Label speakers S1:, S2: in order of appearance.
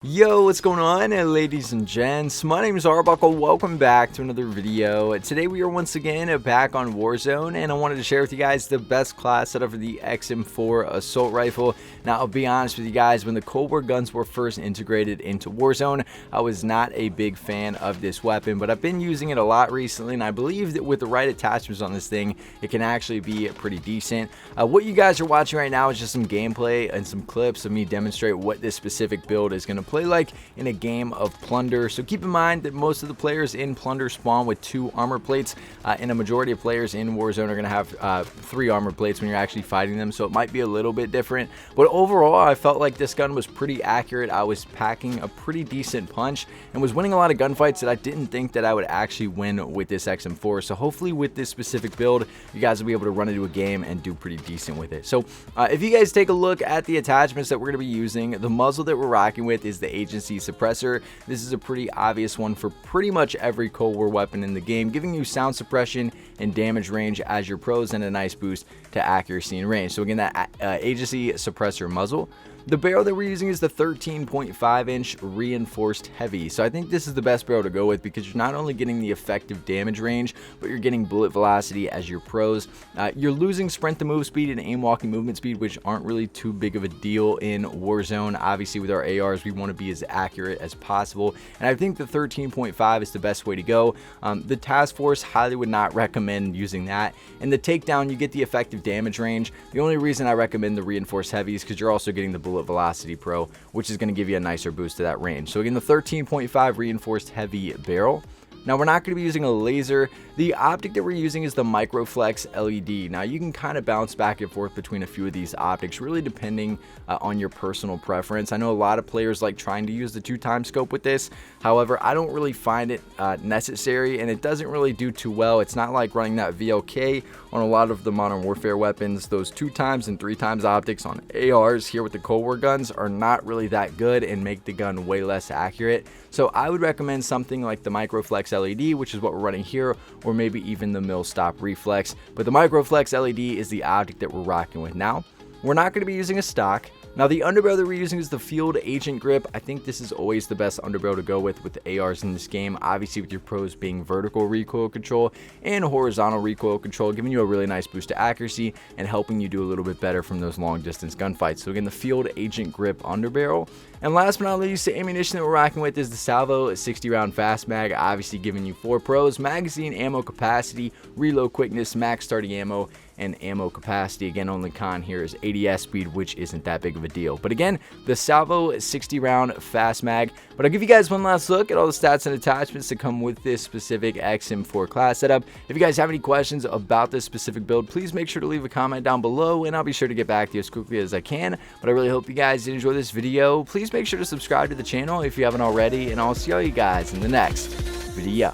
S1: Yo, what's going on, ladies and gents? My name is Arbuckle. Welcome back to another video. Today we are once again back on Warzone, and I wanted to share with you guys the best class setup for the XM4 assault rifle. Now, I'll be honest with you guys, when the Cold War guns were first integrated into Warzone, I was not a big fan of this weapon, but I've been using it a lot recently, and I believe that with the right attachments on this thing, it can actually be pretty decent. What you guys are watching right now is just some gameplay and some clips of me demonstrate what this specific build is going to play like in a game of Plunder. So keep in mind that most of the players in Plunder spawn with 2 armor plates, and a majority of players in Warzone are going to have 3 armor plates when you're actually fighting them, so it might be a little bit different. But overall, I felt like this gun was pretty accurate. I was packing a pretty decent punch and was winning a lot of gunfights that I didn't think that I would actually win with this XM4. So hopefully with this specific build, you guys will be able to run into a game and do pretty decent with it. So if you guys take a look at the attachments that we're going to be using, the muzzle that we're rocking with is the agency suppressor. This is a pretty obvious one for pretty much every Cold War weapon in the game, giving you sound suppression and damage range as your pros and a nice boost to accuracy and range. So again, that agency suppressor muzzle. The barrel that we're using is the 13.5-inch reinforced heavy. So I think this is the best barrel to go with because you're not only getting the effective damage range, but you're getting bullet velocity as your pros. You're losing sprint to move speed and aim walking movement speed, which aren't really too big of a deal in Warzone. Obviously with our ARs, we want to be as accurate as possible. And I think the 13.5 is the best way to go. The task force, highly would not recommend using that. And the takedown, you get the effective damage range. The only reason I recommend the reinforced heavy is because you're also getting the bullet velocity pro, which is going to give you a nicer boost to that range. So again, the 13.5 reinforced heavy barrel. Now, we're not going to be using a laser. The optic that we're using is the Microflex LED. Now, you can kind of bounce back and forth between a few of these optics, really depending on your personal preference. I know a lot of players like trying to use the 2x scope with this. However, I don't really find it necessary, and it doesn't really do too well. It's not like running that VLK on a lot of the Modern Warfare weapons. Those 2x and 3x optics on ARs here with the Cold War guns are not really that good and make the gun way less accurate. So I would recommend something like the Microflex LED, which is what we're running here, or maybe even the Mill Stop Reflex. But the Microflex LED is the optic that we're rocking with now. We're not going to be using a stock. Now, the underbarrel that we're using is the Field Agent Grip. I think this is always the best underbarrel to go with the ARs in this game. Obviously, with your pros being vertical recoil control and horizontal recoil control, giving you a really nice boost to accuracy and helping you do a little bit better from those long distance gunfights. So again, the Field Agent Grip underbarrel. And last but not least, the ammunition that we're rocking with is the Salvo 60 round fast mag, obviously giving you 4 pros, magazine ammo capacity, reload quickness, max starting ammo, and ammo capacity. Again, only con here is ADS speed, which isn't that big of a deal. But again, the Salvo 60 round fast mag. But I'll give you guys one last look at all the stats and attachments that come with this specific XM4 class setup. If you guys have any questions about this specific build, please make sure to leave a comment down below, and I'll be sure to get back to you as quickly as I can. But I really hope you guys did enjoy this video. Please make sure to subscribe to the channel if you haven't already, and I'll see all you guys in the next video.